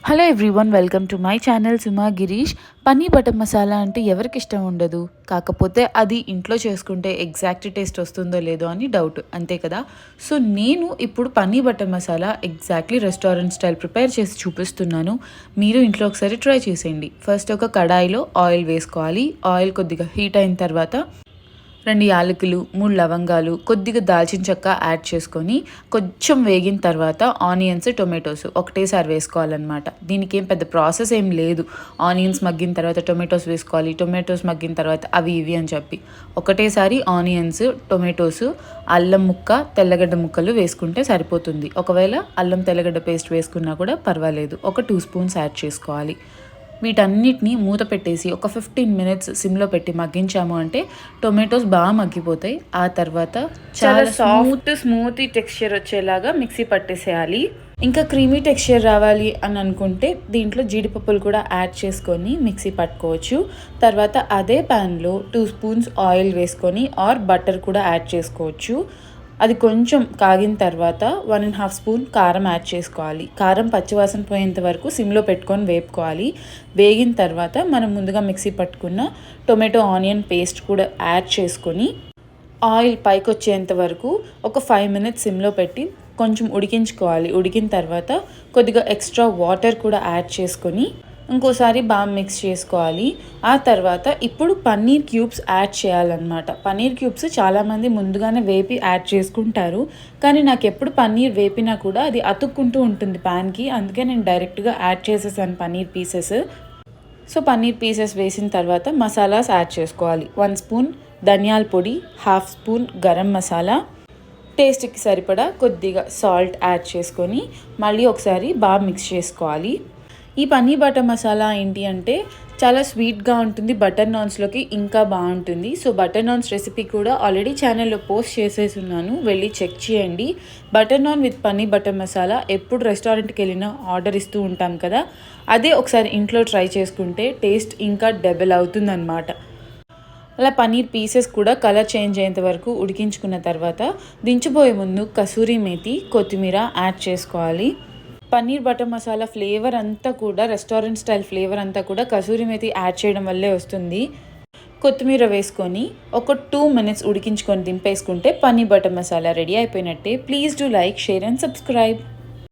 Hello everyone, welcome to my channel Suma Girish. Paneer butter masala అంటే ఎవరికి ఇష్టం ఉండదు? కాకపోతే అది ఇంట్లో చేసుకుంటే ఎగ్జాక్ట్ టేస్ట్ వస్తుందో లేదో అని డౌట్, అంతే కదా? సో నేను ఇప్పుడు paneer butter masala exactly restaurant style prepare చేసి చూపిస్తున్నాను. మీరు ఇంట్లో ఒకసారి ట్రై చేసేయండి. ఫస్ట్ ఒక కడాయిలో ఆయిల్ వేసుకోవాలి. ఆయిల్ కొద్దిగా హీట్ అయిన తర్వాత 2 యాలకులు, 3 లవంగాలు, కొద్దిగా దాల్చిన చెక్క యాడ్ చేసుకొని కొంచెం వేగిన తర్వాత ఆనియన్స్, టొమాటోస్ ఒకటేసారి వేసుకోవాలన్నమాట. దీనికి ఏం పెద్ద ప్రాసెస్ ఏం లేదు. ఆనియన్స్ మగ్గిన తర్వాత టొమాటోస్ వేసుకోవాలి, టొమాటోస్ మగ్గిన తర్వాత అవి ఇవి అని చెప్పి ఒకటేసారి ఆనియన్స్, టొమాటోస్, అల్లం ముక్క, తెల్లగడ్డ ముక్కలు వేసుకుంటే సరిపోతుంది. ఒకవేళ అల్లం తెల్లగడ్డ పేస్ట్ వేసుకున్నా కూడా పర్వాలేదు. ఒక 2 స్పూన్స్ యాడ్ చేసుకోవాలి. వీటన్నిటిని మూత పెట్టేసి ఒక 15 మినిట్స్ సిమ్లో పెట్టి మగ్గించాము అంటే టొమాటోస్ బాగా మగ్గిపోతాయి. ఆ తర్వాత చాలా స్మూతీ టెక్స్చర్ వచ్చేలాగా మిక్సీ పట్టేసేయాలి. ఇంకా క్రీమీ టెక్స్చర్ రావాలి అని అనుకుంటే దీంట్లో జీడిపప్పులు కూడా యాడ్ చేసుకొని మిక్సీ పట్టుకోవచ్చు. తర్వాత అదే ప్యాన్లో 2 స్పూన్స్ ఆయిల్ వేసుకొని ఆర్ బటర్ కూడా యాడ్ చేసుకోవచ్చు. అది కొంచెం కాగిన తర్వాత 1.5 స్పూన్ కారం యాడ్ చేసుకోవాలి. కారం పచ్చివాసన పోయేంత వరకు సిమ్లో పెట్టుకొని వేపుకోవాలి. వేగిన తర్వాత మనం ముందుగా మిక్సీ పట్టుకున్న టొమాటో ఆనియన్ పేస్ట్ కూడా యాడ్ చేసుకొని ఆయిల్ పైకి వచ్చేంత వరకు ఒక 5 మినిట్స్ సిమ్లో పెట్టి కొంచెం ఉడికించుకోవాలి. ఉడికిన తర్వాత కొద్దిగా ఎక్స్ట్రా వాటర్ కూడా యాడ్ చేసుకొని ఇంకోసారి బాగా మిక్స్ చేసుకోవాలి. ఆ తర్వాత ఇప్పుడు పన్నీర్ క్యూబ్స్ యాడ్ చేయాలన్నమాట. పన్నీర్ క్యూబ్స్ చాలామంది ముందుగానే వేపి యాడ్ చేసుకుంటారు, కానీ నాకు ఎప్పుడు పన్నీర్ వేపినా కూడా అది అతుక్కుంటూ ఉంటుంది ప్యాన్కి. అందుకే నేను డైరెక్ట్గా యాడ్ చేసేసాను paneer pieces. So paneer pieces వేసిన తర్వాత మసాలాస్ యాడ్ చేసుకోవాలి. 1 స్పూన్ ధనియాల పొడి, 1/2 స్పూన్ గరం మసాలా, టేస్ట్కి సరిపడా కొద్దిగా సాల్ట్ యాడ్ చేసుకొని మళ్ళీ ఒకసారి బాగా మిక్స్ చేసుకోవాలి. ఈ పన్నీర్ బటర్ మసాలా ఏంటి అంటే చాలా స్వీట్గా ఉంటుంది. బటర్ నాన్స్లోకి ఇంకా బాగుంటుంది. సో బటర్ నాన్స్ రెసిపీ కూడా ఆల్రెడీ ఛానల్లో పోస్ట్ చేసేసి ఉన్నాను, వెళ్ళి చెక్ చేయండి. Butter non with paneer butter masala ఎప్పుడు రెస్టారెంట్కి వెళ్ళినా ఆర్డర్ ఇస్తూ ఉంటాం కదా, అదే ఒకసారి ఇంట్లో ట్రై చేసుకుంటే టేస్ట్ ఇంకా డబుల్ అవుతుందన్నమాట. అలా పన్నీర్ పీసెస్ కూడా కలర్ చేంజ్ అయ్యేంత వరకు ఉడికించుకున్న తర్వాత దించిపోయే ముందు కసూరి మేతి, కొత్తిమీర యాడ్ చేసుకోవాలి. పన్నీర్ బటర్ మసాలా ఫ్లేవర్ అంతా కూడా రెస్టారెంట్ స్టైల్ ఫ్లేవర్ అంతా కూడా కసూరి మేతి యాడ్ చేయడం వల్లే వస్తుంది. కొత్తిమీర వేసుకొని ఒక 2 మినిట్స్ ఉడికించుకొని దింపేసుకుంటే పన్నీర్ బటర్ మసాలా రెడీ అయిపోయినట్టే. Please do like, share and subscribe.